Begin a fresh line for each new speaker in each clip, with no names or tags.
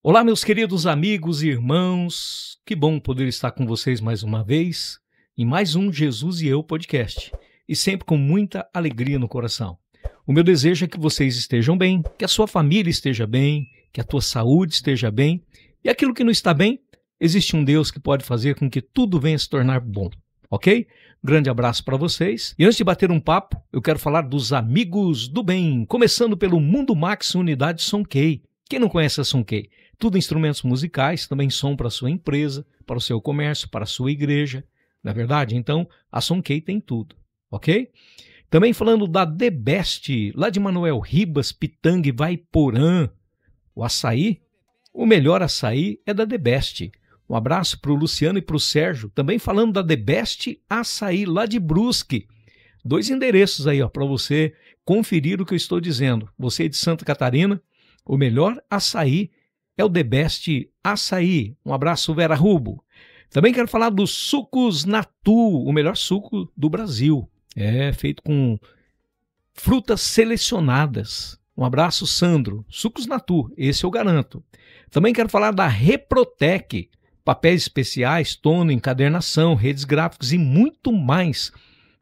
Olá, meus queridos amigos e irmãos, que bom poder estar com vocês mais uma vez em mais um Jesus e Eu podcast, e sempre com muita alegria no coração. O meu desejo é que vocês estejam bem, que a sua família esteja bem, que a tua saúde esteja bem, e aquilo que não está bem, existe um Deus que pode fazer com que tudo venha se tornar bom, ok? Grande abraço para vocês. E antes de bater um papo, eu quero falar dos amigos do bem, começando pelo Mundo Max Unidade Sonkey. Quem não conhece a Sonkey? Tudo instrumentos musicais, também som para a sua empresa, para o seu comércio, para a sua igreja. Não é verdade? Então, a Sonkey tem tudo, ok? Também falando da The Best, lá de Manoel Ribas, Pitanga e Vaiporã. O açaí, o melhor açaí é da The Best. Um abraço para o Luciano e para o Sérgio. Também falando da The Best Açaí, lá de Brusque. 2 endereços aí para você conferir o que eu estou dizendo. Você de Santa Catarina, o melhor açaí é o The Best Açaí. Um abraço, Vera Rubo. Também quero falar dos Sucos Natu, o melhor suco do Brasil. É feito com frutas selecionadas. Um abraço, Sandro. Sucos Natu, esse eu garanto. Também quero falar da Reprotec, papéis especiais, tono, encadernação, redes gráficas e muito mais.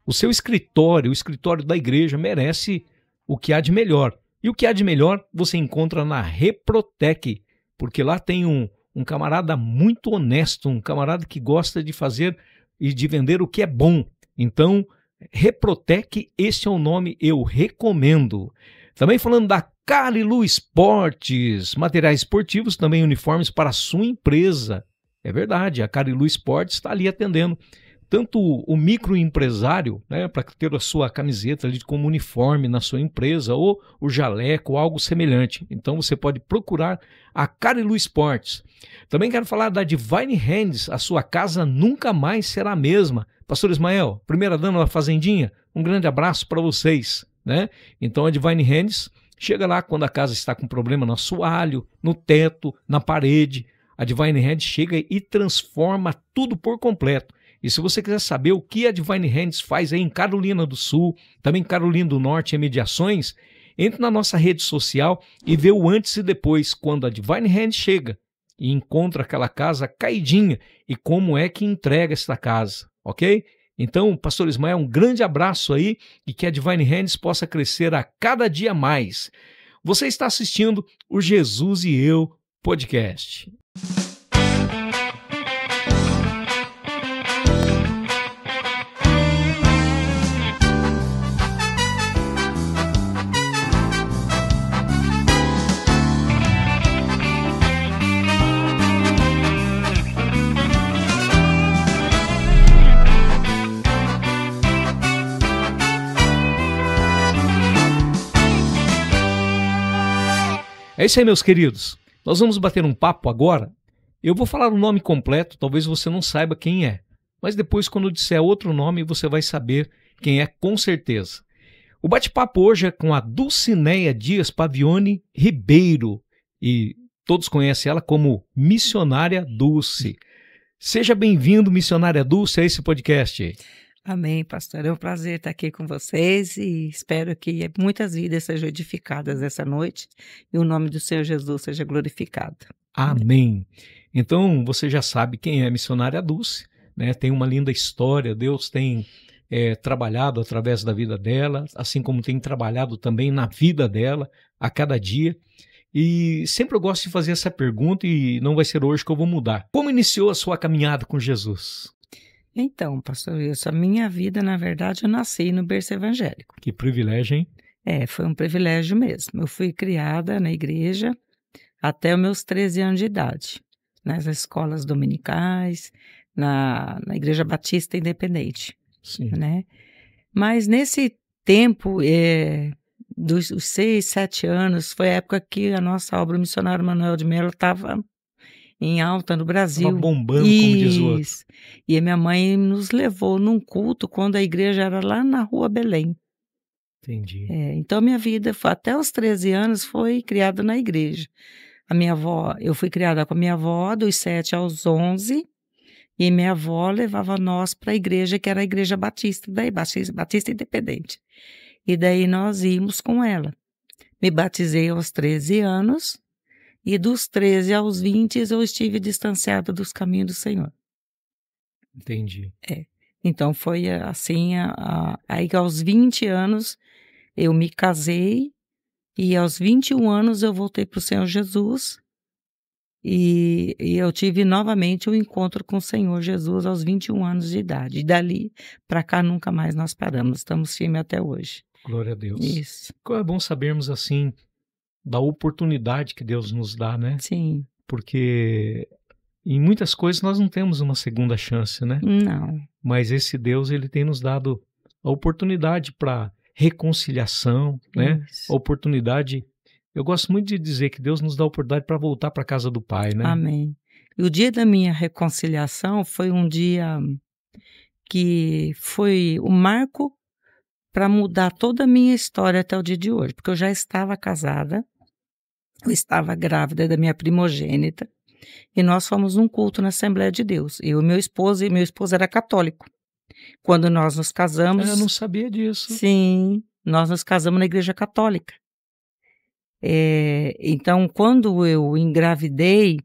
O seu escritório, o escritório da igreja, merece o que há de melhor. E o que há de melhor você encontra na Reprotec, porque lá tem um camarada muito honesto, um camarada que gosta de fazer e de vender o que é bom. Então, Reprotec, esse é o nome, eu recomendo. Também falando da Carilu Esportes, materiais esportivos, também uniformes para a sua empresa. É verdade, a Carilu Esportes está ali atendendo tanto o microempresário, né, para ter a sua camiseta ali como uniforme na sua empresa, ou o jaleco, ou algo semelhante. Então você pode procurar a Carilu Esportes. Também quero falar da Divine Hands, a sua casa nunca mais será a mesma. Pastor Ismael, primeira dama da Fazendinha, um grande abraço para vocês, né? Então a Divine Hands chega lá quando a casa está com problema no assoalho, no teto, na parede. A Divine Hands chega e transforma tudo por completo. E se você quiser saber o que a Divine Hands faz aí em Carolina do Sul, também Carolina do Norte e Mediações, entre na nossa rede social e vê o antes e depois, quando a Divine Hands chega e encontra aquela casa caidinha e como é que entrega esta casa, ok? Então, Pastor Ismael, um grande abraço aí e que a Divine Hands possa crescer a cada dia mais. Você está assistindo o Jesus e Eu podcast. É isso aí, meus queridos. Nós vamos bater um papo agora. Eu vou falar o nome completo, talvez você não saiba quem é. Mas depois, quando eu disser outro nome, você vai saber quem é com certeza. O bate-papo hoje é com a Dulcineia Dias Pavione Ribeiro. E todos conhecem ela como Missionária Dulce. Seja bem-vindo, Missionária Dulce, a esse podcast.
Amém, pastor. É um prazer estar aqui com vocês e espero que muitas vidas sejam edificadas essa noite e o nome do Senhor Jesus seja glorificado.
Amém. Então, você já sabe quem é a Missionária Dulce, né? Tem uma linda história, Deus tem trabalhado através da vida dela, assim como tem trabalhado também na vida dela a cada dia. E sempre eu gosto de fazer essa pergunta e não vai ser hoje que eu vou mudar. Como iniciou a sua caminhada com Jesus?
Então, pastor Wilson, a minha vida, na verdade, eu nasci no berço evangélico.
Que privilégio, hein?
Foi um privilégio mesmo. Eu fui criada na igreja até os meus 13 anos de idade, nas escolas dominicais, na Igreja Batista Independente.
Sim.
Né? Mas nesse tempo, dos 6, 7 anos, foi a época que a nossa obra Missionário Manuel de Melo estava em alta no Brasil.
Estava bombando, como diz o outro.
E a minha mãe nos levou num culto quando a igreja era lá na Rua Belém.
Entendi.
Então, minha vida, até os 13 anos, foi criada na igreja. A minha avó, eu fui criada com a minha avó dos 7 aos 11, e minha avó levava nós para a igreja, que era a Igreja Batista, daí Batista Independente. E daí nós íamos com ela. Me batizei aos 13 anos, E dos 13 aos 20 eu estive distanciada dos caminhos do Senhor.
Entendi.
Então foi assim, aí aos 20 anos eu me casei e aos 21 anos eu voltei para o Senhor Jesus e eu tive novamente um encontro com o Senhor Jesus aos 21 anos de idade. E dali para cá nunca mais nós paramos, estamos firmes até hoje.
Glória a Deus.
Isso,
É bom sabermos assim da oportunidade que Deus nos dá, né?
sim.
Porque em muitas coisas nós não temos uma segunda chance, né?
Não,
Mas esse Deus, ele tem nos dado a oportunidade para reconciliação, né?
isso.
A oportunidade. Eu gosto muito de dizer que Deus nos dá a oportunidade para voltar para a casa do Pai, né?
Amém. E o dia da minha reconciliação foi um dia que foi o marco para mudar toda a minha história até o dia de hoje, porque eu já estava casada, eu estava grávida da minha primogênita, e nós fomos num culto na Assembleia de Deus. Eu e meu esposo era católico. Quando nós nos casamos...
Eu não sabia disso.
Sim, nós nos casamos na Igreja Católica. Então, quando eu engravidei,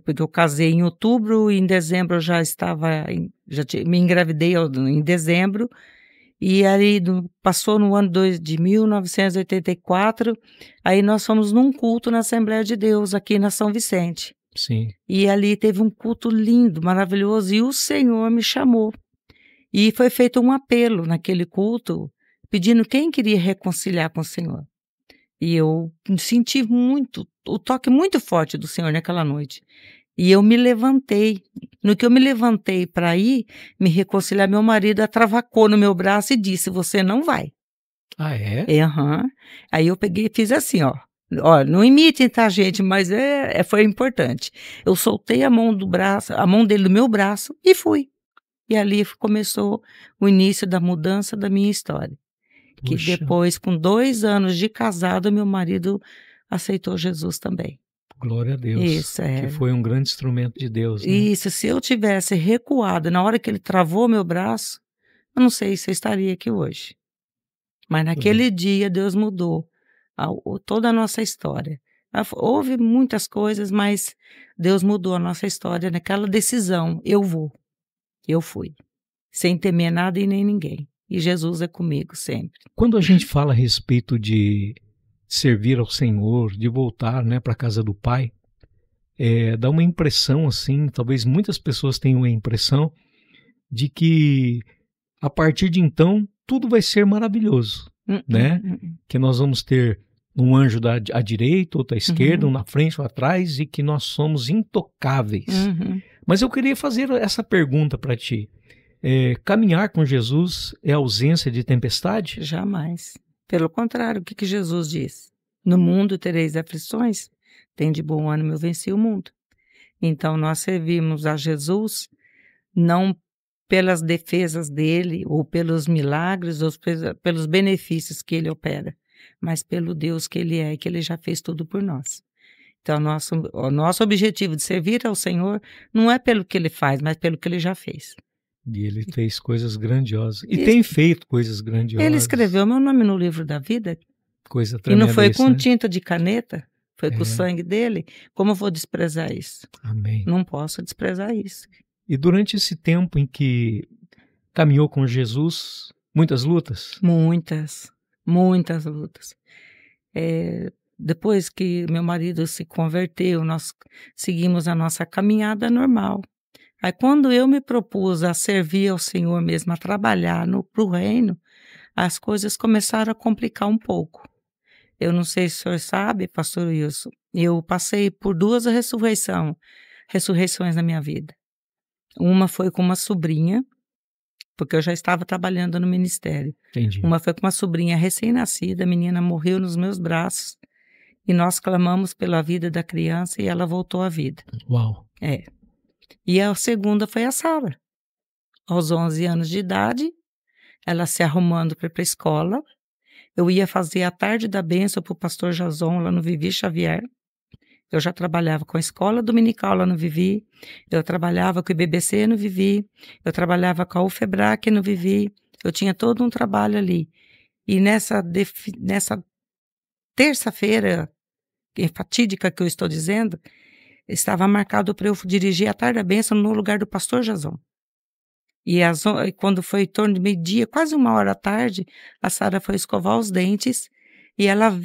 porque eu casei em outubro e em dezembro eu já me engravidei em dezembro, e aí passou no ano de 1984, aí nós fomos num culto na Assembleia de Deus, aqui na São Vicente.
Sim.
E ali teve um culto lindo, maravilhoso, e o Senhor me chamou. E foi feito um apelo naquele culto, pedindo quem queria reconciliar com o Senhor. E eu senti o toque muito forte do Senhor naquela noite. E eu me levantei. No que eu me levantei para ir me reconciliar, meu marido atravacou no meu braço e disse: "Você não vai."
Ah, é?
Aham. Aí eu peguei e fiz assim, ó. Ó, não imitem, tá, gente? Mas foi importante. Eu soltei a mão dele do meu braço e fui. E ali começou o início da mudança da minha história. Que
Puxa,
depois, com 2 anos de casado, meu marido aceitou Jesus também.
glória a Deus.
Isso,
Que foi um grande instrumento de Deus, né?
Isso, se eu tivesse recuado na hora que ele travou meu braço, eu não sei se eu estaria aqui hoje. Mas naquele dia Deus mudou toda a nossa história. Houve muitas coisas, mas Deus mudou a nossa história naquela decisão. Eu fui, sem temer nada e nem ninguém. E Jesus é comigo sempre.
Quando a gente fala a respeito de servir ao Senhor, de voltar, né, para a casa do Pai, dá uma impressão assim, talvez muitas pessoas tenham a impressão de que a partir de então tudo vai ser maravilhoso, né? Que nós vamos ter um anjo à direita, outro à esquerda, um na frente, um atrás, e que nós somos intocáveis. Mas eu queria fazer essa pergunta para ti. Caminhar com Jesus é ausência de tempestade?
Jamais. Pelo contrário, o que Jesus diz? No mundo tereis aflições, tende bom ânimo, eu venci o mundo. Então nós servimos a Jesus não pelas defesas dele, ou pelos milagres, ou pelos benefícios que ele opera, mas pelo Deus que ele é e que ele já fez tudo por nós. Então o nosso objetivo de servir ao Senhor não é pelo que ele faz, mas pelo que ele já fez.
E ele fez coisas grandiosas. E tem feito coisas grandiosas.
Ele escreveu meu nome no livro da vida.
Coisa tremenda.
E não foi com
né?
tinta de caneta, foi com o sangue dele. Como eu vou desprezar isso?
Amém.
Não posso desprezar isso.
E durante esse tempo em que caminhou com Jesus, muitas lutas?
Muitas lutas. Depois que meu marido se converteu, nós seguimos a nossa caminhada normal. Aí quando eu me propus a servir ao Senhor mesmo, a trabalhar para o reino, as coisas começaram a complicar um pouco. Eu não sei se o senhor sabe, pastor Wilson, eu passei por 2 ressurreições na minha vida. Uma foi com uma sobrinha, porque eu já estava trabalhando no ministério.
Entendi.
Uma foi com uma sobrinha recém-nascida, a menina morreu nos meus braços, e nós clamamos pela vida da criança e ela voltou à vida.
Uau.
E a segunda foi a Sara. Aos 11 anos de idade, ela se arrumando para ir para a escola. Eu ia fazer a tarde da bênção para o pastor Jason lá no Vivi Xavier. Eu já trabalhava com a escola dominical lá no Vivi. Eu trabalhava com o IBBC no Vivi. Eu trabalhava com a UFEBRAC no Vivi. Eu tinha todo um trabalho ali. E nessa terça-feira, fatídica que eu estou dizendo, estava marcado para eu dirigir a tarde da bênção no lugar do pastor Jason. E quando foi em torno de meio-dia, quase 1h da tarde, a Sara foi escovar os dentes e ela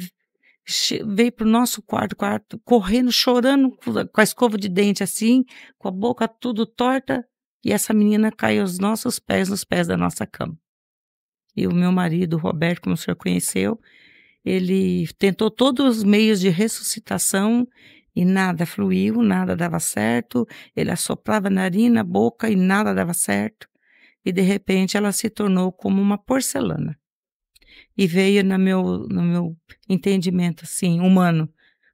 veio para o nosso quarto, correndo, chorando, com a escova de dente assim, com a boca tudo torta, e essa menina caiu aos nossos pés, nos pés da nossa cama. E o meu marido, Roberto, como o senhor conheceu, ele tentou todos os meios de ressuscitação e nada fluiu, nada dava certo, ele assoprava a narina, a boca e nada dava certo. E de repente ela se tornou como uma porcelana. E veio no meu entendimento, assim, humano,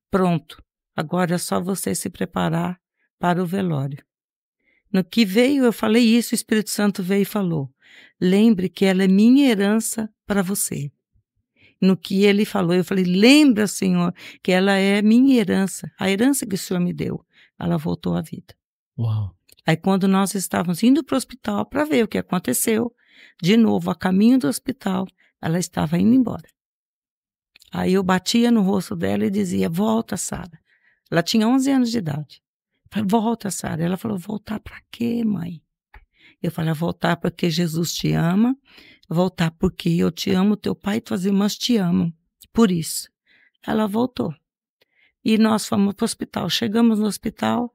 pronto, agora é só você se preparar para o velório. No que veio, eu falei isso, o Espírito Santo veio e falou, lembre que ela é minha herança para você. No que ele falou, eu falei, lembra, Senhor, que ela é minha herança, a herança que o Senhor me deu. Ela voltou à vida.
Uau.
Aí quando nós estávamos indo para o hospital para ver o que aconteceu, de novo, a caminho do hospital, ela estava indo embora. Aí eu batia no rosto dela e dizia, volta, Sara. Ela tinha 11 anos de idade. Eu falei, volta, Sara. Ela falou, voltar para quê, mãe? Eu falei, voltar porque Jesus te ama, voltar porque eu te amo, teu pai e tuas irmãs te amam. Por isso. Ela voltou. E nós fomos para o hospital. Chegamos no hospital,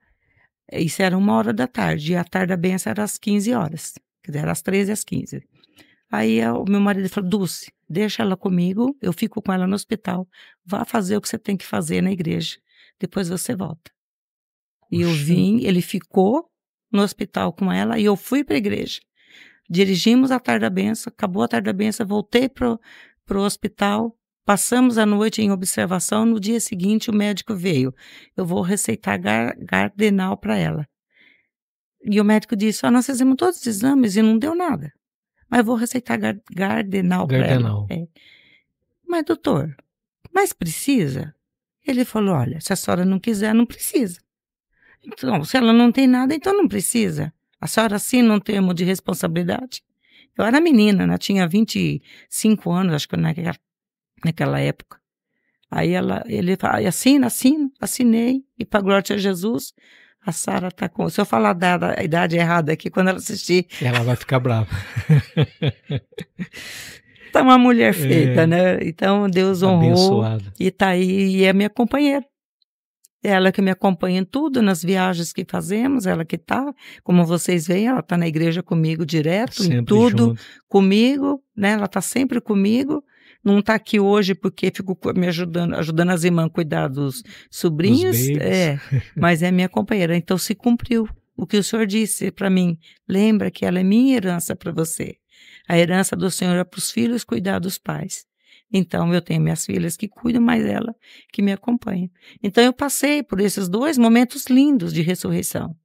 isso era 1h da tarde, e a tarde da bênção era às 15 horas. Quer dizer, era às 13 às 15. Aí o meu marido falou, Dulce, deixa ela comigo, eu fico com ela no hospital, vá fazer o que você tem que fazer na igreja, depois você volta. E eu vim, ele ficou no hospital com ela e eu fui para a igreja. Dirigimos a tarde da bênção, acabou a tarde da bênção, voltei pro hospital, passamos a noite em observação, no dia seguinte o médico veio, eu vou receitar Gardenal para ela. E o médico disse, nós fizemos todos os exames e não deu nada. Mas eu vou receitar Gardenal para ela. Mas, doutor, mas precisa? Ele falou, olha, se a senhora não quiser, não precisa. Então, se ela não tem nada, então não precisa. A senhora sim não tem termo de responsabilidade? Eu era menina, né? Tinha 25 anos, acho que naquela época. Aí ele falou, assinei, e para glória a Jesus, a Sara está com... Se eu falar a idade errada aqui, quando ela assistir...
Ela vai ficar brava.
Tá uma mulher feita, né? Então, Deus honrou.
Abençoada.
E tá aí, e é minha companheira. Ela que me acompanha em tudo, nas viagens que fazemos, ela que tá, como vocês veem, ela tá na igreja comigo direto, sempre em tudo, junto. Comigo, né? Ela tá sempre comigo. Não tá aqui hoje porque fico me ajudando as irmãs a cuidar dos sobrinhos, mas é minha companheira. Então se cumpriu o que o Senhor disse para mim. Lembra que ela é minha herança para você. A herança do Senhor é para os filhos cuidar dos pais. Então eu tenho minhas filhas que cuidam, mas ela que me acompanha. Então eu passei por esses 2 momentos lindos de ressurreição.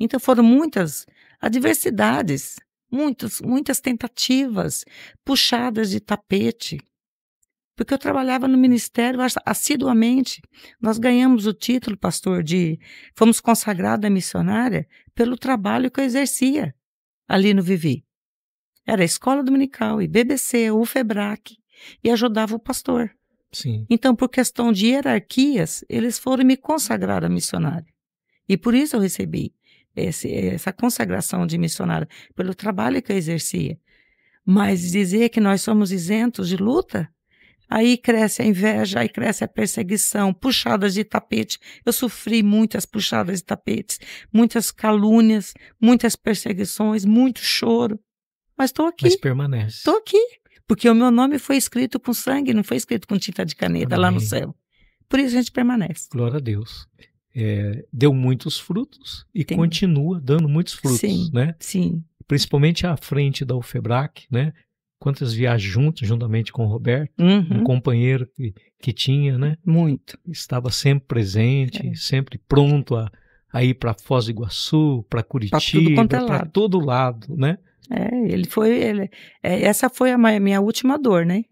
Então foram muitas adversidades. Muitas tentativas, puxadas de tapete, porque eu trabalhava no ministério assiduamente. Nós ganhamos o título, pastor, fomos consagrada missionária pelo trabalho que eu exercia ali no Vivi. Era a escola dominical, IBBC, UFEBRAC, e ajudava o pastor.
Sim.
Então, por questão de hierarquias, eles foram me consagrar a missionária. E por isso eu recebi essa consagração de missionária, pelo trabalho que eu exercia. Mas dizer que nós somos isentos de luta, aí cresce a inveja, aí cresce a perseguição, puxadas de tapete. Eu sofri muitas puxadas de tapetes, muitas calúnias, muitas perseguições, muito choro. Mas estou aqui.
Mas permanece.
Estou aqui, porque o meu nome foi escrito com sangue, não foi escrito com tinta de caneta. Amém. Lá no céu. Por isso a gente permanece.
Glória a Deus. Deu muitos frutos e continua dando muitos frutos,
sim,
né?
Sim.
Principalmente à frente da UFEBRAC, né? Quantas viagens juntamente com o Roberto, um companheiro que tinha, né?
Muito.
Estava sempre presente, sempre pronto a ir para Foz do Iguaçu, para Curitiba, para todo lado, né?
Essa foi a minha última dor, né?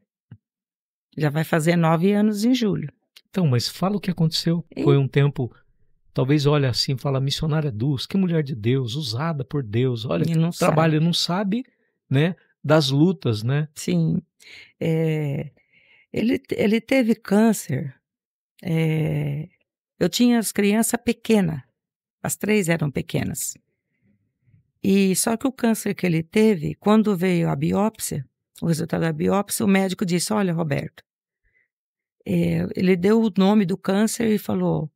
Já vai fazer 9 anos em julho.
Então, mas fala o que aconteceu. Foi um tempo, talvez olha assim, fala, missionária Dulce, que mulher de Deus, usada por Deus, olha, trabalha, não sabe, né, das lutas, né?
Sim. Ele teve câncer Eu tinha as crianças pequenas, as 3 eram pequenas. E só que o câncer que ele teve, quando veio a biópsia, o resultado da biópsia, o médico disse: olha, Roberto, ele deu o nome do câncer e falou: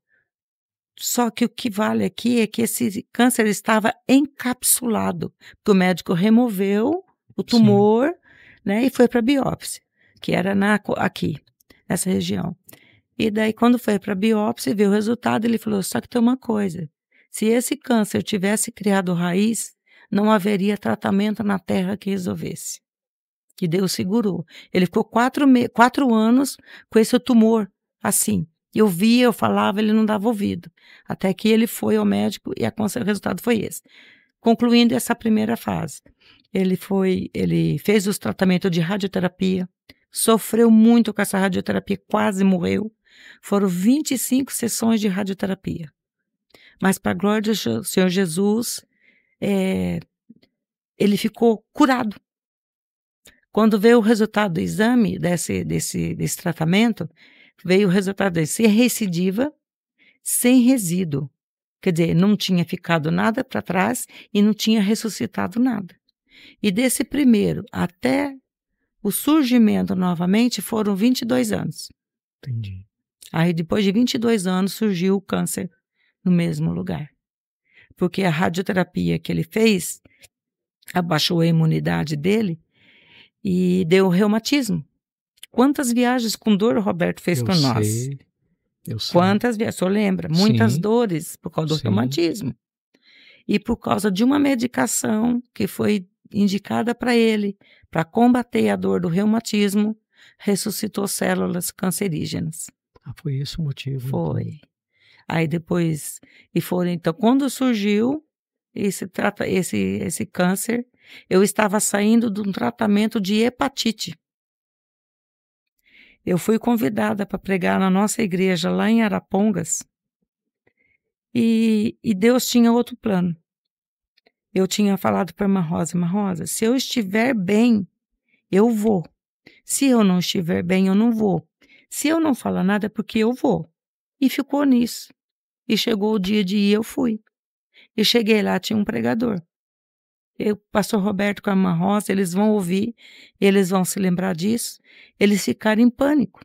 só que o que vale aqui é que esse câncer estava encapsulado, porque o médico removeu o tumor, né, e foi para a biópsia, que era aqui, nessa região. E daí, quando foi para a biópsia e viu o resultado, ele falou: só que tem uma coisa, se esse câncer tivesse criado raiz, não haveria tratamento na terra que resolvesse. Que Deus segurou. Ele ficou 4 anos com esse tumor, assim. Eu via, eu falava, ele não dava ouvido. Até que ele foi ao médico e o resultado foi esse. Concluindo essa primeira fase, ele fez os tratamentos de radioterapia, sofreu muito com essa radioterapia, quase morreu. Foram 25 sessões de radioterapia. Mas, para a glória do Senhor Jesus, ele ficou curado. Quando veio o resultado do exame desse tratamento, veio o resultado dele sem recidiva, sem resíduo. Quer dizer, não tinha ficado nada para trás e não tinha ressuscitado nada. E desse primeiro até o surgimento novamente foram 22 anos.
Entendi.
Aí depois de 22 anos surgiu o câncer no mesmo lugar. Porque a radioterapia que ele fez abaixou a imunidade dele e deu reumatismo. Quantas viagens com dor o Roberto fez com nós?
Eu sei.
Quantas viagens? O senhor lembra? Muitas dores por causa do reumatismo. E por causa de uma medicação que foi indicada para ele, para combater a dor do reumatismo, ressuscitou células cancerígenas.
Foi esse o motivo.
Foi.
Então.
Aí depois, então, quando surgiu esse câncer, eu estava saindo de um tratamento de hepatite. Eu fui convidada para pregar na nossa igreja lá em Arapongas e Deus tinha outro plano. Eu tinha falado para a irmã Rosa, se eu estiver bem, eu vou. Se eu não estiver bem, eu não vou. Se eu não falar nada é porque eu vou. E ficou nisso. E chegou o dia de ir, eu fui. E cheguei lá, tinha um pregador. O pastor Roberto com a irmã Rosa, eles vão ouvir, eles vão se lembrar disso. Eles ficaram em pânico.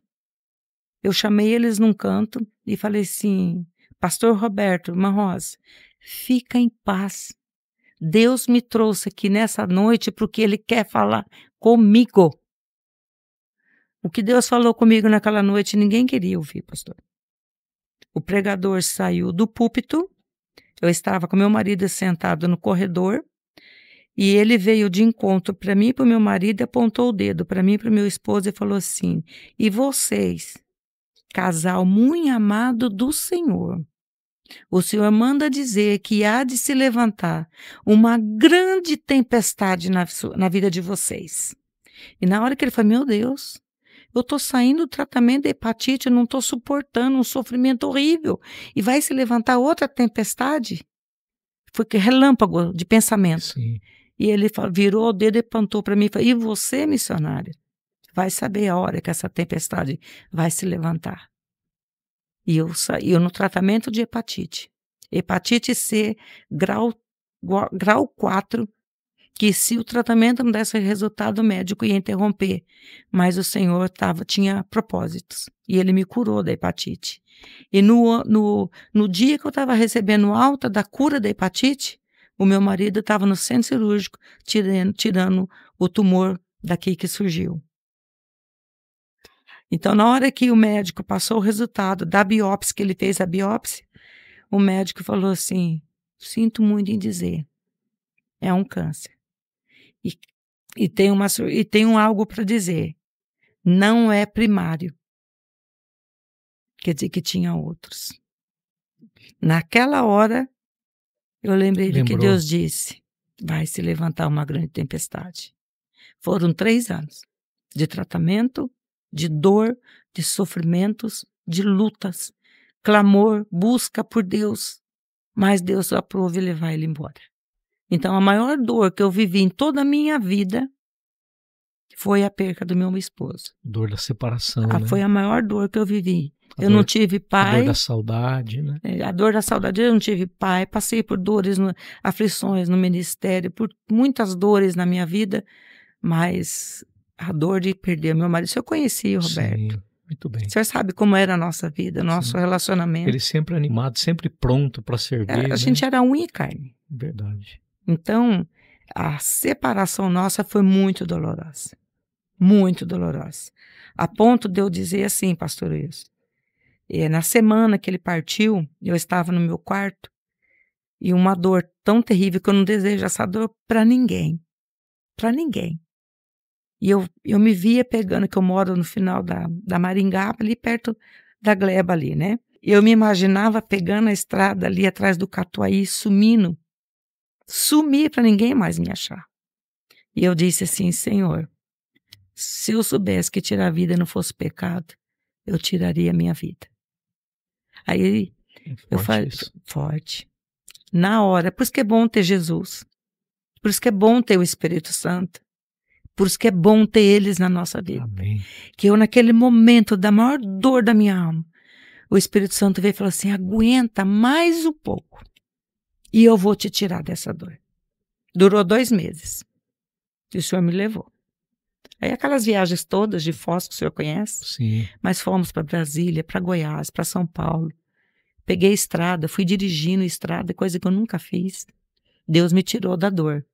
Eu chamei eles num canto e falei assim: pastor Roberto, irmã Rosa, fica em paz. Deus me trouxe aqui nessa noite porque Ele quer falar comigo. O que Deus falou comigo naquela noite, ninguém queria ouvir, pastor. O pregador saiu do púlpito, eu estava com meu marido sentado no corredor, e ele veio de encontro para mim e para o meu marido, apontou o dedo para mim e para o meu esposo e falou assim: e vocês, casal muito amado do Senhor, o Senhor manda dizer que há de se levantar uma grande tempestade na vida de vocês. E na hora que ele falou: meu Deus, eu estou saindo do tratamento de hepatite, eu não estou suportando um sofrimento horrível. E vai se levantar outra tempestade? Foi que relâmpago de pensamento.
Sim.
E ele virou o dedo e apontou para mim e falou: e você, missionária, vai saber a hora que essa tempestade vai se levantar. E eu no tratamento de hepatite. Hepatite C, grau 4, que se o tratamento não desse resultado, o médico ia interromper. Mas o Senhor tinha propósitos. E Ele me curou da hepatite. E no dia que eu estava recebendo alta da cura da hepatite, o meu marido estava no centro cirúrgico tirando o tumor daqui que surgiu. Então, na hora que o médico passou o resultado da biópsia, que ele fez a biópsia, o médico falou assim: sinto muito em dizer, é um câncer. E tem algo para dizer, não é primário. Quer dizer que tinha outros. Naquela hora, eu lembrei do que Deus disse: vai se levantar uma grande tempestade. Foram 3 anos de tratamento, de dor, de sofrimentos, de lutas, clamor, busca por Deus, mas Deus aprova e levar ele embora. Então, a maior dor que eu vivi em toda a minha vida foi a perca do meu esposo.
Dor da separação, né?
Foi a maior dor que eu vivi. Eu
dor,
não tive pai.
A dor da saudade, né?
A dor da saudade, eu não tive pai. Passei por dores, aflições no ministério, por muitas dores na minha vida, mas a dor de perder meu marido, isso eu conheci, Roberto.
Sim, muito bem.
O senhor sabe como era a nossa vida, nosso
Sim.
relacionamento.
Ele sempre animado, sempre pronto para servir.
A gente era unha e carne.
Verdade.
Então, a separação nossa foi muito dolorosa. Muito dolorosa. A ponto de eu dizer assim, pastor Wilson, na semana que ele partiu, eu estava no meu quarto e uma dor tão terrível que eu não desejo essa dor para ninguém. Para ninguém. E eu me via pegando, que eu moro no final da Maringá, ali perto da Gleba ali, né? Eu me imaginava pegando a estrada ali atrás do Catuaí, sumindo. Sumir para ninguém mais me achar. E eu disse assim, Senhor, se eu soubesse que tirar a vida não fosse pecado, eu tiraria a minha vida. Aí eu falei, forte. Na hora, por isso que é bom ter Jesus. Por isso que é bom ter o Espírito Santo. Por isso que é bom ter eles na nossa vida.
Amém.
Que eu, naquele momento da maior dor da minha alma, o Espírito Santo veio e falou assim, aguenta mais um pouco e eu vou te tirar dessa dor. Durou 2 meses. E o Senhor me levou. Aí aquelas viagens todas de Foz que o senhor conhece.
Sim.
Mas fomos para Brasília, para Goiás, para São Paulo. Peguei estrada, fui dirigindo estrada, coisa que eu nunca fiz. Deus me tirou da dor,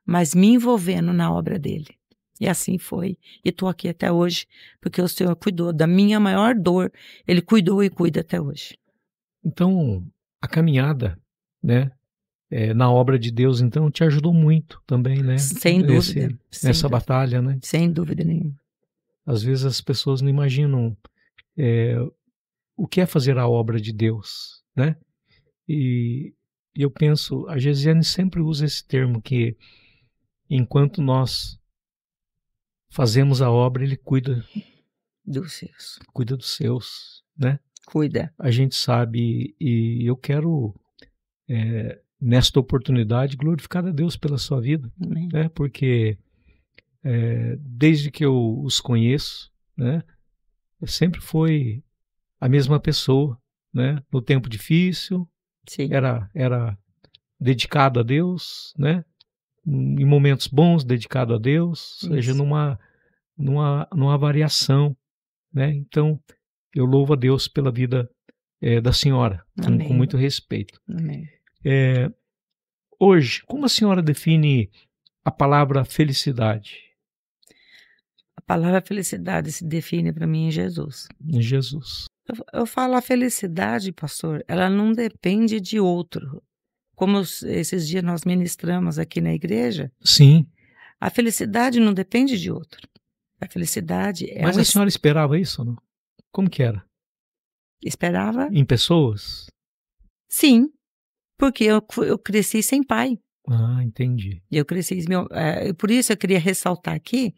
mas me envolvendo na obra dele. E assim foi. E estou aqui até hoje, porque o Senhor cuidou da minha maior dor. Ele cuidou e cuida até hoje.
Então, a caminhada, né, na obra de Deus, então, te ajudou muito também, né?
Sem dúvida.
Nessa batalha, né?
Sem dúvida nenhuma.
Às vezes as pessoas não imaginam o que é fazer a obra de Deus, né? E eu penso, a Gesiane sempre usa esse termo, que enquanto nós fazemos a obra, ele cuida
dos seus.
Cuida dos seus, né?
Cuida.
A gente sabe, e eu quero, nesta oportunidade, glorificar a Deus pela sua vida, né? Porque desde que eu os conheço, né? Sempre foi a mesma pessoa, né? No tempo difícil,
sim,
era dedicado a Deus, né? Em momentos bons, dedicado a Deus, ou seja, numa variação, né? Então, eu louvo a Deus pela vida da senhora, com muito respeito.
Amém.
Hoje, como a senhora define a palavra felicidade?
A palavra felicidade se define para mim em Jesus.
Em Jesus.
Eu falo a felicidade, pastor, ela não depende de outro. Como esses dias nós ministramos aqui na igreja.
Sim.
A felicidade não depende de outro. A felicidade é...
Mas a senhora esperava isso, não? Como que era?
Esperava?
Em pessoas?
Sim, porque eu cresci sem pai.
Ah, entendi.
Eu cresci... por isso eu queria ressaltar aqui,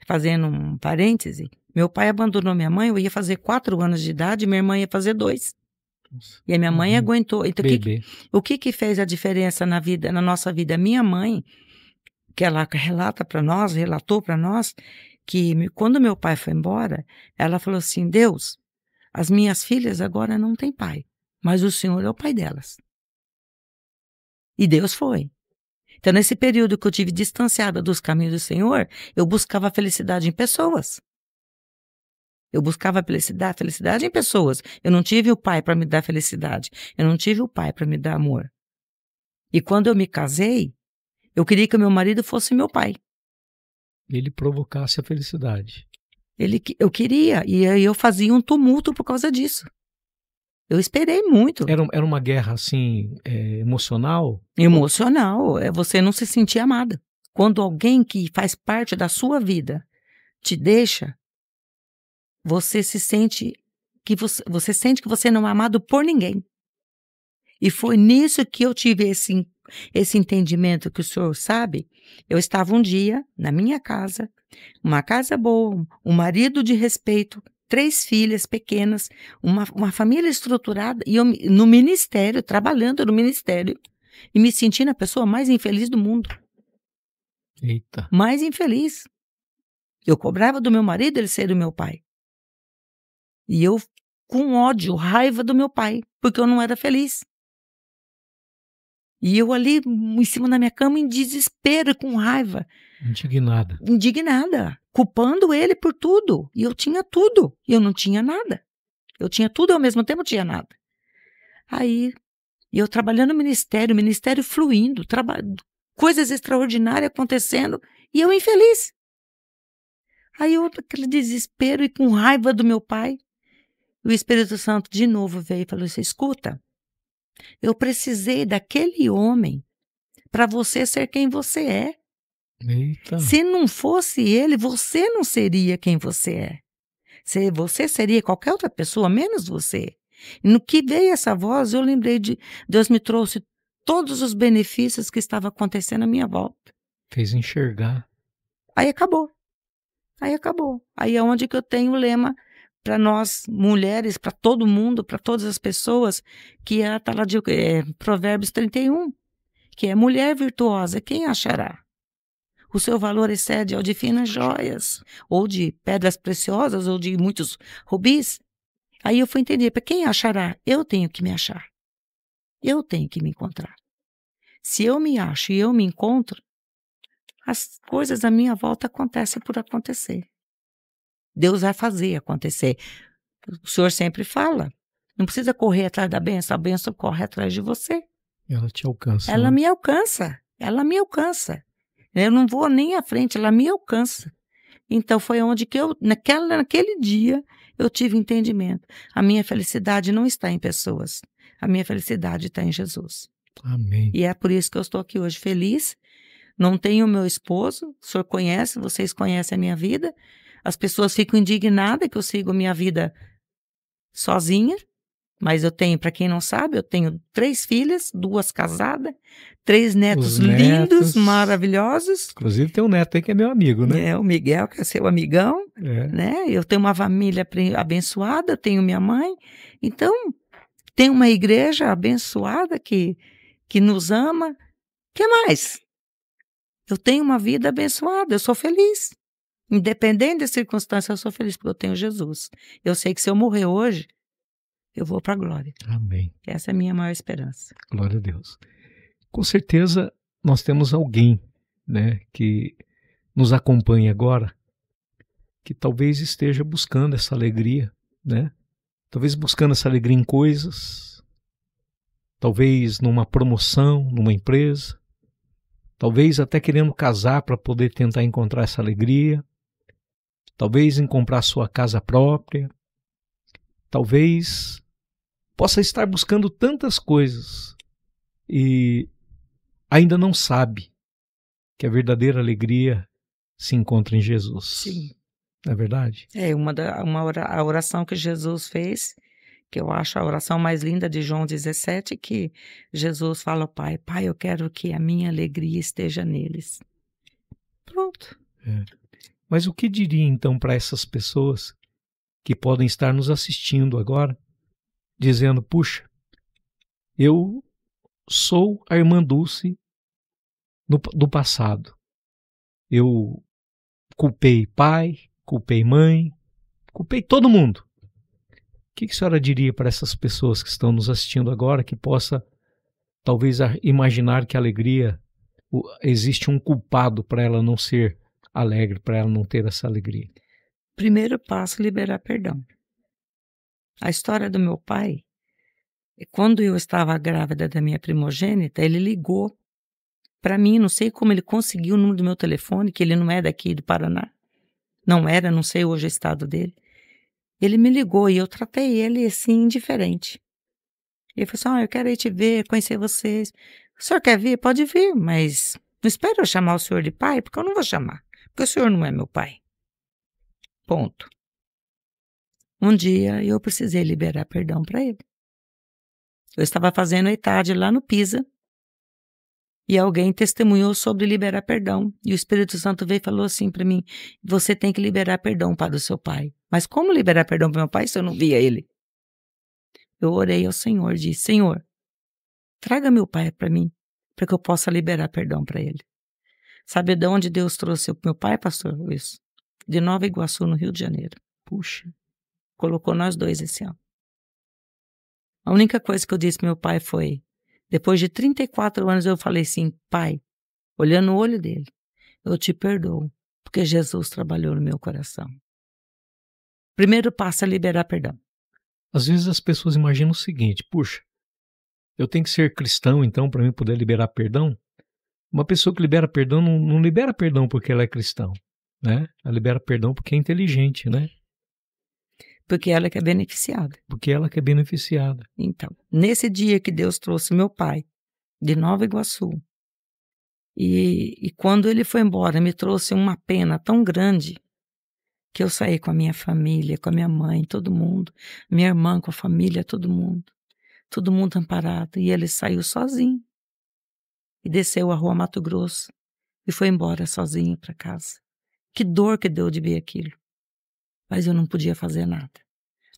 fazendo um parêntese, meu pai abandonou minha mãe, eu ia fazer 4 anos de idade, minha irmã ia fazer 2. E a minha mãe aguentou. Então, o que fez a diferença na nossa vida? Minha mãe, que ela relatou para nós, que quando meu pai foi embora, ela falou assim, Deus, as minhas filhas agora não têm pai, mas o Senhor é o pai delas. E Deus foi. Então, nesse período que eu tive distanciada dos caminhos do Senhor, eu buscava a felicidade em pessoas. Eu buscava a felicidade em pessoas. Eu não tive o pai para me dar felicidade. Eu não tive o pai para me dar amor. E quando eu me casei, eu queria que o meu marido fosse meu pai.
Ele provocasse a felicidade.
Eu queria, e aí eu fazia um tumulto por causa disso. Eu esperei muito.
Era uma guerra, assim, emocional?
Emocional. Você não se sentir amada. Quando alguém que faz parte da sua vida te deixa, você sente que você não é amado por ninguém. E foi nisso que eu tive esse entendimento que o senhor sabe. Eu estava um dia na minha casa, uma casa boa, um marido de respeito, 3 filhas pequenas, uma família estruturada, e eu no ministério, trabalhando no ministério, e me sentindo a pessoa mais infeliz do mundo.
Eita.
Mais infeliz. Eu cobrava do meu marido ele ser o meu pai. E eu com ódio, raiva do meu pai, porque eu não era feliz. E eu ali em cima da minha cama em desespero, com raiva. Indignada, culpando ele por tudo. E eu tinha tudo, e eu não tinha nada. Eu tinha tudo e ao mesmo tempo não tinha nada. Aí, eu trabalhando no ministério, o ministério fluindo, coisas extraordinárias acontecendo, e eu infeliz. Aí eu, aquele desespero e com raiva do meu pai, o Espírito Santo de novo veio e falou assim, escuta, eu precisei daquele homem para você ser quem você é.
Eita.
Se não fosse ele, você não seria quem você é. Você seria qualquer outra pessoa, menos você. E no que veio essa voz, eu lembrei de Deus me trouxe todos os benefícios que estavam acontecendo à minha volta.
Fez enxergar.
Aí acabou. Aí é onde que eu tenho o lema para nós mulheres, para todo mundo, para todas as pessoas, que tá lá de Provérbios 31, que é mulher virtuosa, quem achará? O seu valor excede ao de finas joias, ou de pedras preciosas, ou de muitos rubis. Aí eu fui entender, para quem achará? Eu tenho que me achar. Eu tenho que me encontrar. Se eu me acho e eu me encontro, as coisas à minha volta acontecem por acontecer. Deus vai fazer acontecer. O Senhor sempre fala, não precisa correr atrás da bênção, a bênção corre atrás de você.
Ela te alcança.
Ela me alcança. Eu não vou nem à frente, ela me alcança. Então foi onde que eu, naquele dia, eu tive entendimento. A minha felicidade não está em pessoas. A minha felicidade está em Jesus.
Amém.
E é por isso que eu estou aqui hoje feliz. Não tenho o meu esposo, o senhor conhece, vocês conhecem a minha vida. As pessoas ficam indignadas que eu sigo a minha vida sozinha. Mas eu tenho, para quem não sabe, eu tenho 3 filhas, 2 casadas, 3 netos lindos, maravilhosos.
Inclusive tem um neto aí que é meu amigo, né?
É, o Miguel, que é seu amigão, né? Eu tenho uma família abençoada, tenho minha mãe. Então, tem uma igreja abençoada que nos ama. O que mais? Eu tenho uma vida abençoada, eu sou feliz. Independente das circunstâncias, eu sou feliz porque eu tenho Jesus. Eu sei que se eu morrer hoje, eu vou para a glória.
Amém.
Essa é a minha maior esperança.
Glória a Deus. Com certeza nós temos alguém, né, que nos acompanha agora, que talvez esteja buscando essa alegria, né? Talvez buscando essa alegria em coisas, talvez numa promoção, numa empresa, talvez até querendo casar para poder tentar encontrar essa alegria, talvez em comprar sua casa própria, talvez possa estar buscando tantas coisas e ainda não sabe que a verdadeira alegria se encontra em Jesus.
Sim.
Não é verdade?
É a oração que Jesus fez, que eu acho a oração mais linda de João 17, que Jesus fala ao Pai, Pai, eu quero que a minha alegria esteja neles. Pronto.
Mas o que diria então para essas pessoas que podem estar nos assistindo agora, dizendo, puxa, eu sou a irmã Dulce do passado. Eu culpei pai, culpei mãe, culpei todo mundo. O que a senhora diria para essas pessoas que estão nos assistindo agora, que possa talvez imaginar que a alegria, existe um culpado para ela não ser alegre, para ela não ter essa alegria?
Primeiro passo, liberar perdão. A história do meu pai, quando eu estava grávida da minha primogênita, ele ligou para mim, não sei como ele conseguiu o número do meu telefone, que ele não é daqui do Paraná. Não era, não sei hoje o estado dele. Ele me ligou e eu tratei ele assim, indiferente. Ele falou assim, eu quero ir te ver, conhecer vocês. O senhor quer vir? Pode vir, mas não espere eu chamar o senhor de pai, porque eu não vou chamar. Porque o senhor não é meu pai. Ponto. Um dia eu precisei liberar perdão para ele. Eu estava fazendo a ETAD lá no Pisa e alguém testemunhou sobre liberar perdão. E o Espírito Santo veio e falou assim para mim, você tem que liberar perdão para o seu pai. Mas como liberar perdão para meu pai se eu não via ele? Eu orei ao Senhor, disse, Senhor, traga meu pai para mim, para que eu possa liberar perdão para ele. Sabe de onde Deus trouxe o meu pai, pastor Luiz? de Nova Iguaçu, no Rio de Janeiro.
Puxa.
Colocou nós 2 esse ano. A única coisa que eu disse pro meu pai foi, depois de 34 anos eu falei assim, pai, olhando no olho dele, eu te perdoo, porque Jesus trabalhou no meu coração. Primeiro passo é liberar perdão.
Às vezes as pessoas imaginam o seguinte, puxa, eu tenho que ser cristão então para mim poder liberar perdão? Uma pessoa que libera perdão não libera perdão porque ela é cristão, né? Ela libera perdão porque é inteligente, né?
Porque ela que é beneficiada.
Porque ela que é beneficiada.
Então, nesse dia que Deus trouxe meu pai de Nova Iguaçu, e quando ele foi embora, me trouxe uma pena tão grande, que eu saí com a minha família, com a minha mãe, todo mundo, minha irmã com a família, todo mundo amparado, e ele saiu sozinho, e desceu a rua Mato Grosso, e foi embora sozinho para casa. Que dor que deu de ver aquilo. Mas eu não podia fazer nada.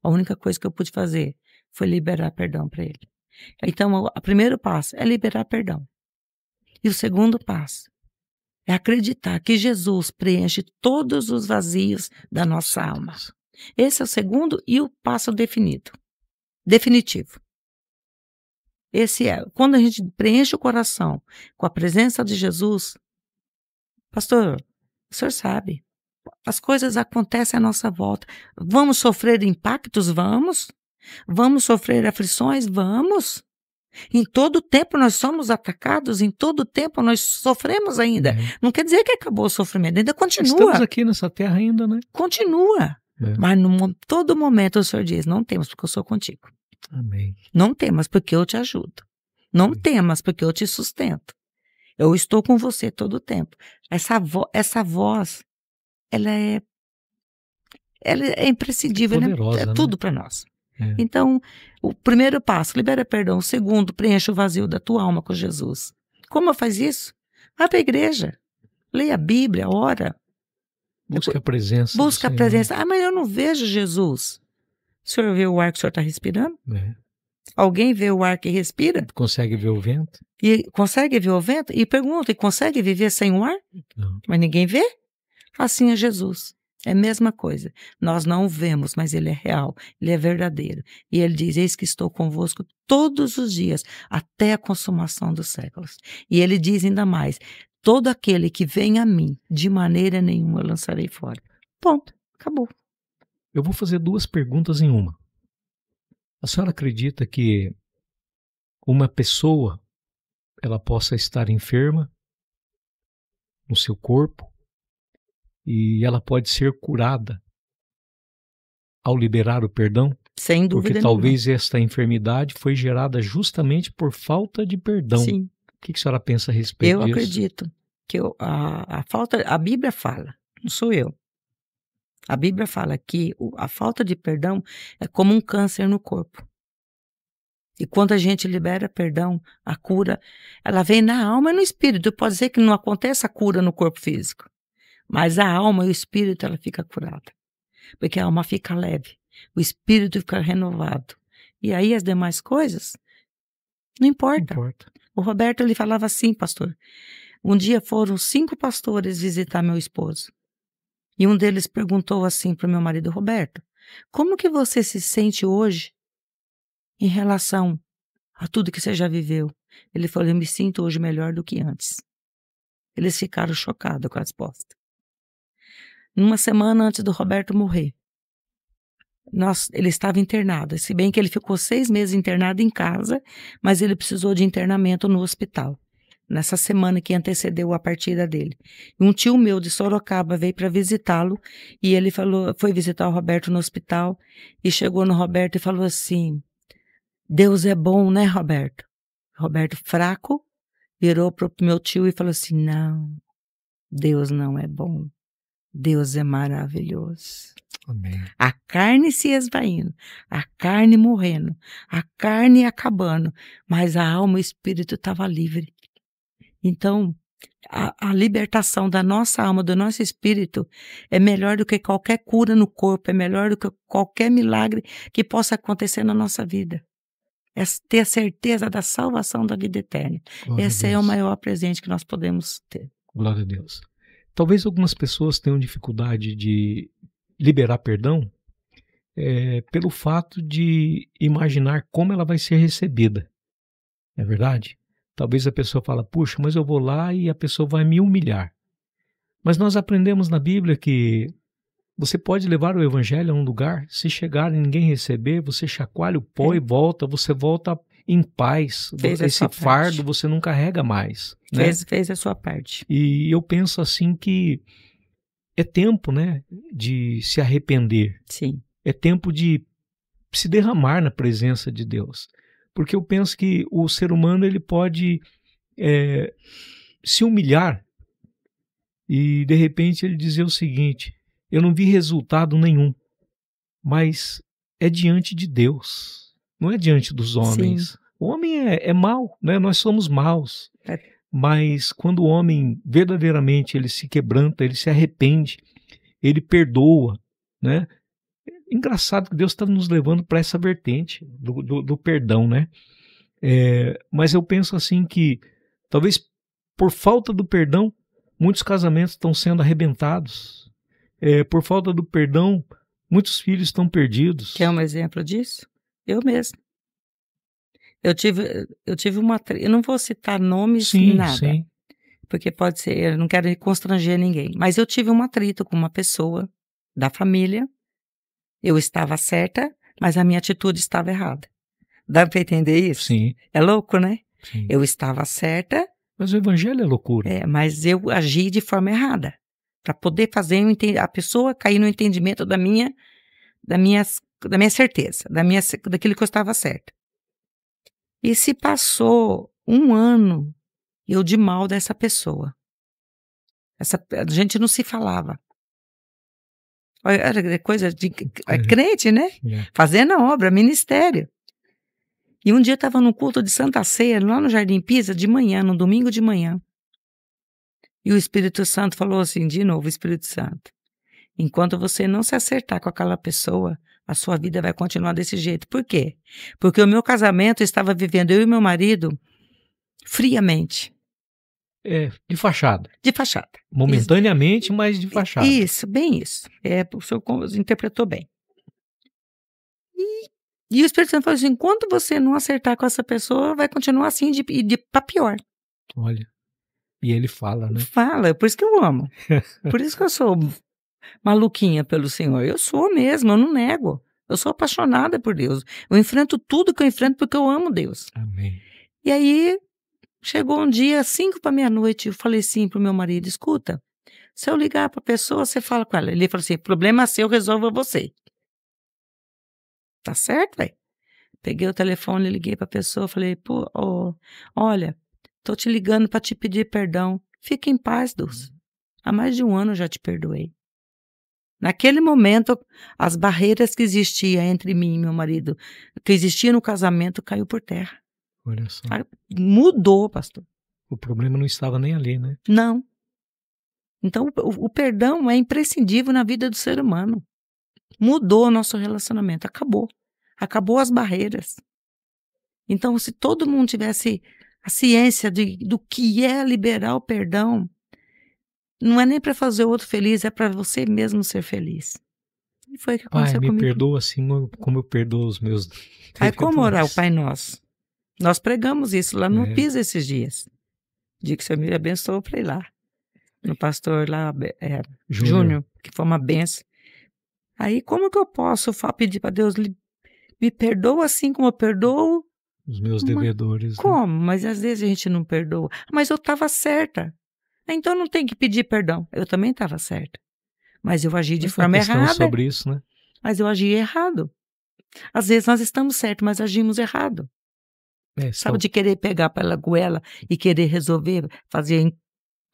A única coisa que eu pude fazer foi liberar perdão para ele. Então, o primeiro passo é liberar perdão. E o segundo passo é acreditar que Jesus preenche todos os vazios da nossa alma. Esse é o segundo e o passo definitivo. Esse é, quando a gente preenche o coração com a presença de Jesus, pastor, o senhor sabe, as coisas acontecem à nossa volta. Vamos sofrer impactos? Vamos. Vamos sofrer aflições? Vamos. Em todo tempo nós somos atacados, em todo tempo nós sofremos ainda. Não quer dizer que acabou o sofrimento, ainda continua.
Estamos aqui nessa terra ainda, né?
Continua. Mas todo momento o Senhor diz, não temas porque eu sou contigo.
Amém.
Não temas porque eu te ajudo. Não temas porque eu te sustento. Eu estou com você todo o tempo. Essa voz, ela é imprescindível,
poderosa,
é
né?
tudo para nós. Então, o primeiro passo, libera perdão. O segundo, preenche o vazio da tua alma com Jesus. Como faz isso? Vai para a igreja. Leia a Bíblia, ora.
Busca a presença.
Busca a presença. Ah, mas eu não vejo Jesus. O senhor vê o ar que o senhor está respirando? Alguém vê o ar que respira?
Consegue ver o vento?
E consegue ver o vento? E pergunta, e consegue viver sem o ar?
Não.
Mas ninguém vê? Assim é Jesus. É a mesma coisa. Nós não o vemos, mas ele é real, ele é verdadeiro. E ele diz, eis que estou convosco todos os dias, até a consumação dos séculos. E ele diz ainda mais, todo aquele que vem a mim, de maneira nenhuma eu lançarei fora. Ponto, acabou.
Eu vou fazer 2 perguntas em uma. A senhora acredita que uma pessoa, ela possa estar enferma no seu corpo, e ela pode ser curada ao liberar o perdão?
Sem dúvida
Porque talvez esta enfermidade foi gerada justamente por falta de perdão.
Sim.
O que a senhora pensa a respeito disso?
Eu acredito que a Bíblia fala, não sou eu. A Bíblia fala que a falta de perdão é como um câncer no corpo. E quando a gente libera perdão, a cura, ela vem na alma e no espírito. Pode ser que não aconteça a cura no corpo físico. Mas a alma e o espírito, ela fica curada. Porque a alma fica leve, o espírito fica renovado. E aí as demais coisas, não importa. O Roberto, ele falava assim, pastor. Um dia foram 5 pastores visitar meu esposo. E um deles perguntou assim para o meu marido, Roberto, como que você se sente hoje em relação a tudo que você já viveu? Ele falou, eu me sinto hoje melhor do que antes. Eles ficaram chocados com a resposta. Numa semana antes do Roberto morrer, ele estava internado, se bem que ele ficou 6 meses internado em casa, mas ele precisou de internamento no hospital, nessa semana que antecedeu a partida dele. Um tio meu de Sorocaba veio para visitá-lo, e ele foi visitar o Roberto no hospital, e chegou no Roberto e falou assim, Deus é bom, né, Roberto? Roberto, fraco, virou para o meu tio e falou assim, não, Deus não é bom. Deus é maravilhoso.
Amém.
A carne se esvaindo, a carne morrendo, a carne acabando, mas a alma e o espírito estava livre. Então, a libertação da nossa alma, do nosso espírito, é melhor do que qualquer cura no corpo, é melhor do que qualquer milagre que possa acontecer na nossa vida. É ter a certeza da salvação da vida eterna. Esse é o maior presente que nós podemos ter.
Glória a Deus. Talvez algumas pessoas tenham dificuldade de liberar perdão pelo fato de imaginar como ela vai ser recebida. É verdade? Talvez a pessoa fala, puxa, mas eu vou lá e a pessoa vai me humilhar. Mas nós aprendemos na Bíblia que você pode levar o evangelho a um lugar, se chegar e ninguém receber, você chacoalha o pó e volta, você volta em paz. Esse fardo você não carrega mais. Né?
Fez a sua parte.
E eu penso assim que é tempo, né, de se arrepender.
Sim.
É tempo de se derramar na presença de Deus. Porque eu penso que o ser humano ele pode se humilhar e de repente ele dizer o seguinte, eu não vi resultado nenhum, mas é diante de Deus, não é diante dos homens. Sim. O homem é mau, né? Nós somos maus, mas quando o homem verdadeiramente ele se quebranta, ele se arrepende, ele perdoa, né? Engraçado que Deus está nos levando para essa vertente do perdão, né? Mas eu penso assim que talvez por falta do perdão muitos casamentos estão sendo arrebentados. Por falta do perdão muitos filhos estão perdidos.
Quer um exemplo disso? Eu mesma. Eu tive uma... Eu não vou citar nomes nem nada. Sim. Porque pode ser... Eu não quero constranger ninguém. Mas eu tive um atrito com uma pessoa da família. Eu estava certa, mas a minha atitude estava errada. Dá para entender isso?
Sim.
É louco, né?
Sim.
Eu estava certa.
Mas o evangelho é loucura.
Mas eu agi de forma errada. Para poder fazer a pessoa cair no entendimento da minha certeza, daquilo que eu estava certa. E se passou um ano, eu de mal dessa pessoa. A gente não se falava. Era coisa de crente, né? Fazendo a obra, ministério. E um dia eu estava num culto de Santa Ceia, lá no Jardim Pisa, de manhã, no domingo de manhã. E o Espírito Santo falou assim, de novo, o Espírito Santo, enquanto você não se acertar com aquela pessoa, a sua vida vai continuar desse jeito. Por quê? Porque o meu casamento estava vivendo, eu e meu marido, friamente.
De fachada.
De fachada.
Momentaneamente, mas de fachada.
Isso, bem isso. O senhor interpretou bem. E o Espírito Santo falou assim, enquanto você não acertar com essa pessoa, vai continuar assim, pra pior.
Olha, e ele fala, né?
Fala, por isso que eu amo. Por isso que eu sou maluquinha pelo Senhor. Eu sou mesmo, eu não nego. Eu sou apaixonada por Deus. Eu enfrento tudo que eu enfrento porque eu amo Deus.
Amém.
E aí, chegou um dia, 5 para meia-noite, eu falei assim pro meu marido, escuta, se eu ligar pra pessoa, você fala com ela. Ele falou assim, problema seu, resolva você. Tá certo, velho? Peguei o telefone, liguei pra pessoa, falei, pô, olha, tô te ligando pra te pedir perdão. Fica em paz, Dulce. Há mais de 1 ano eu já te perdoei. Naquele momento, as barreiras que existiam entre mim e meu marido, que existia no casamento, caiu por terra.
Olha só.
Mudou, pastor.
O problema não estava nem ali, né?
Não. Então, o perdão é imprescindível na vida do ser humano. Mudou o nosso relacionamento, acabou. Acabou as barreiras. Então, se todo mundo tivesse a ciência do que é liberar o perdão, não é nem para fazer o outro feliz, é para você mesmo ser feliz. E foi o que aconteceu comigo.
Pai, me perdoa assim como eu perdoo os meus devedores.
Aí como orar o Pai Nosso? Nós pregamos isso lá no Pisa esses dias. Dia que o Senhor me abençoou para ir lá. No pastor lá, Júnior, que foi uma benção. Aí como que eu posso pedir para Deus, me perdoa assim como eu perdoo
os meus devedores?
Como? Né? Mas às vezes a gente não perdoa. Mas eu estava certa. Então não tem que pedir perdão. Eu também estava certa. Mas eu agi de forma errada.
Sobre isso, né?
Mas eu agi errado. Às vezes nós estamos certos, mas agimos errado. Sabe, de querer pegar pela goela e querer resolver, fazer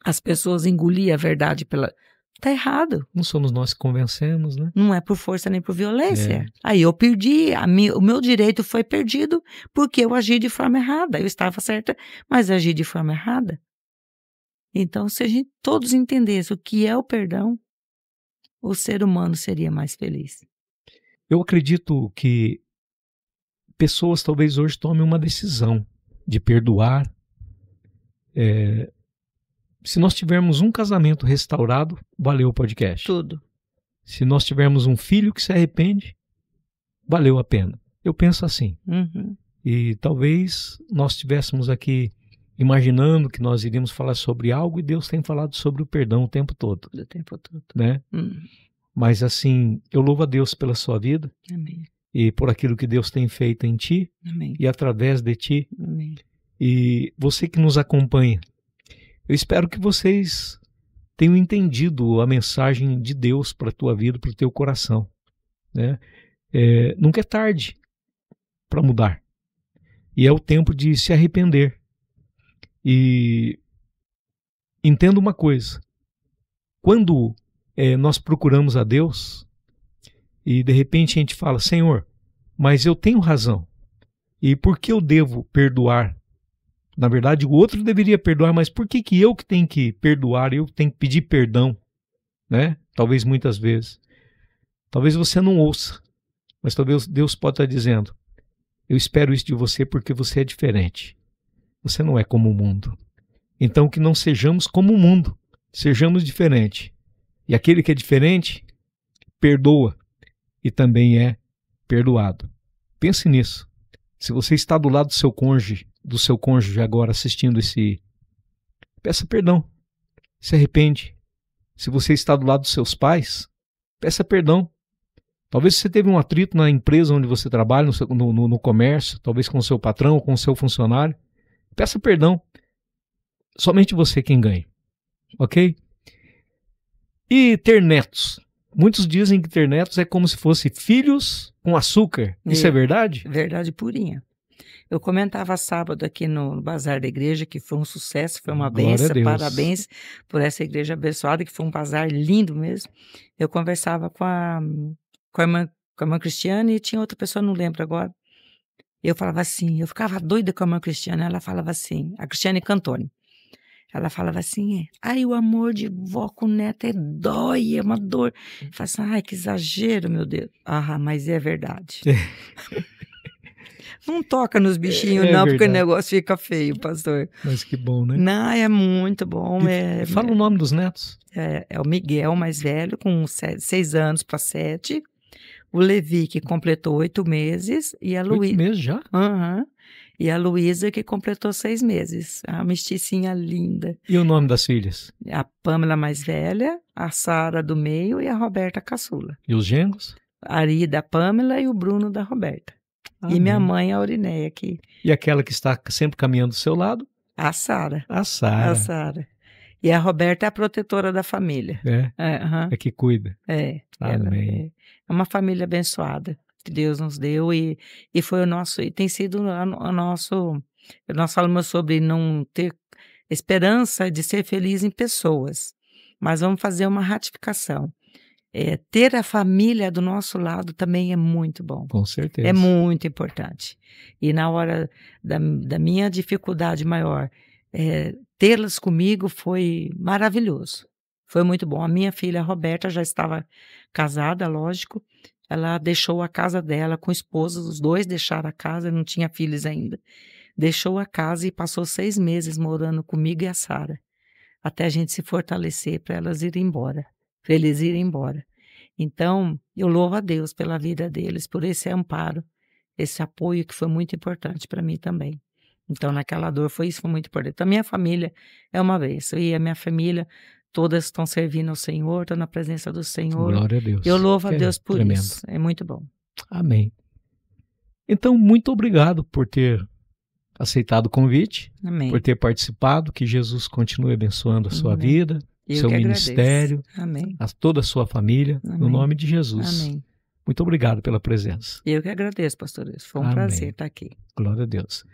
as pessoas engolir a verdade pela... Tá errado.
Não somos nós que convencemos, né?
Não é por força nem por violência. Aí eu perdi, o meu direito foi perdido porque eu agi de forma errada. Eu estava certa, mas agi de forma errada. Então, se a gente todos entendessem o que é o perdão, o ser humano seria mais feliz.
Eu acredito que pessoas talvez hoje tomem uma decisão de perdoar, se nós tivermos um casamento restaurado, valeu o podcast.
Tudo.
Se nós tivermos um filho que se arrepende, valeu a pena. Eu penso assim.
Uhum.
E talvez nós estivéssemos aqui imaginando que nós iríamos falar sobre algo e Deus tem falado sobre o perdão o tempo todo.
O tempo todo.
Né? Mas assim, eu louvo a Deus pela sua vida.
Amém.
E por aquilo que Deus tem feito em ti.
Amém.
E através de ti.
Amém.
E você que nos acompanha, eu espero que vocês tenham entendido a mensagem de Deus para a tua vida, para o teu coração. Né? Nunca é tarde para mudar. E é o tempo de se arrepender. E entenda uma coisa. Quando nós procuramos a Deus e de repente a gente fala, Senhor, mas eu tenho razão. E por que eu devo perdoar? Na verdade, o outro deveria perdoar, mas por que eu que tenho que perdoar, eu que tenho que pedir perdão? Né? Talvez muitas vezes. Talvez você não ouça, mas talvez Deus pode estar dizendo, eu espero isso de você porque você é diferente. Você não é como o mundo. Então que não sejamos como o mundo, sejamos diferentes. E aquele que é diferente, perdoa e também é perdoado. Pense nisso. Se você está do lado do seu cônjuge agora assistindo peça perdão, se arrepende. Se você está do lado dos seus pais, peça perdão. Talvez você teve um atrito na empresa onde você trabalha, no comércio, talvez com o seu patrão ou com o seu funcionário. Peça perdão. Somente você quem ganha. Ok? E ter netos. Muitos dizem que ter netos é como se fosse filhos com açúcar. Isso é verdade?
Verdade purinha. Eu comentava sábado aqui no Bazar da Igreja, que foi um sucesso, foi uma bênção. Parabéns por essa igreja abençoada, que foi um bazar lindo mesmo. Eu conversava com a irmã Cristiane e tinha outra pessoa, não lembro agora. Eu falava assim, eu ficava doida com a irmã Cristiane, ela falava assim, a Cristiane Cantoni. Ela falava assim, o amor de vó com neta dói, é uma dor. Eu falava assim, que exagero, meu Deus. Mas é verdade. Não toca nos bichinhos, não, porque o negócio fica feio, pastor.
Mas que bom, né?
Não, é muito bom.
Fala o nome dos netos.
É o Miguel, mais velho, com 6 anos para 7. O Levi, que completou 8 meses. E a Luísa.
8 meses já?
Uhum. E a Luísa, que completou 6 meses. A mesticinha linda.
E o nome das filhas?
A Pâmela, mais velha, a Sara do meio e a Roberta caçula.
E os genros?
A Ari da Pâmela e o Bruno da Roberta.
Amém.
E minha mãe, a Orinéia, aqui.
E aquela que está sempre caminhando do seu lado?
A Sara.
A Sara.
A Sara. E a Roberta é a protetora da família.
É que cuida.
Amém. É uma família abençoada que Deus nos deu e foi o nosso, e tem sido o nosso, nós falamos sobre não ter esperança de ser feliz em pessoas, mas vamos fazer uma ratificação. Ter a família do nosso lado também é muito bom.
Com certeza.
É muito importante. E na hora da minha dificuldade maior, tê-las comigo foi maravilhoso. Foi muito bom. A minha filha, a Roberta, já estava casada, lógico. Ela deixou a casa dela com o esposo, os dois deixaram a casa, não tinha filhos ainda. Deixou a casa e passou 6 meses morando comigo e a Sara, até a gente se fortalecer para elas irem embora, para eles irem embora. Então, eu louvo a Deus pela vida deles, por esse amparo, esse apoio que foi muito importante para mim também. Então, naquela dor, foi muito importante. Então, a minha família é uma bênção, e a minha família, todas estão servindo ao Senhor, estão na presença do Senhor.
Glória a Deus.
Eu louvo a Deus por
tremendo.
isso. É muito bom.
Amém. Então, muito obrigado por ter aceitado o convite,
Amém.
por ter participado, que Jesus continue abençoando a sua
Amém.
vida, seu ministério,
Amém.
toda a sua família,
Amém.
no nome de Jesus.
Amém.
Muito obrigado pela presença.
Eu que agradeço, pastor. Foi um
Amém.
prazer estar aqui.
Glória a Deus.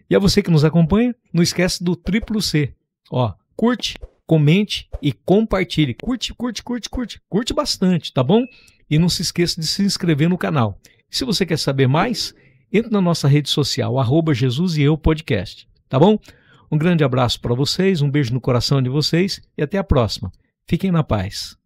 E a você que nos acompanha, não esquece do CCC. Curte, comente e compartilhe. Curte bastante, tá bom? E não se esqueça de se inscrever no canal. E se você quer saber mais, entre na nossa rede social, @JesusEUPodcast, tá bom? Um grande abraço para vocês, um beijo no coração de vocês e até a próxima. Fiquem na paz.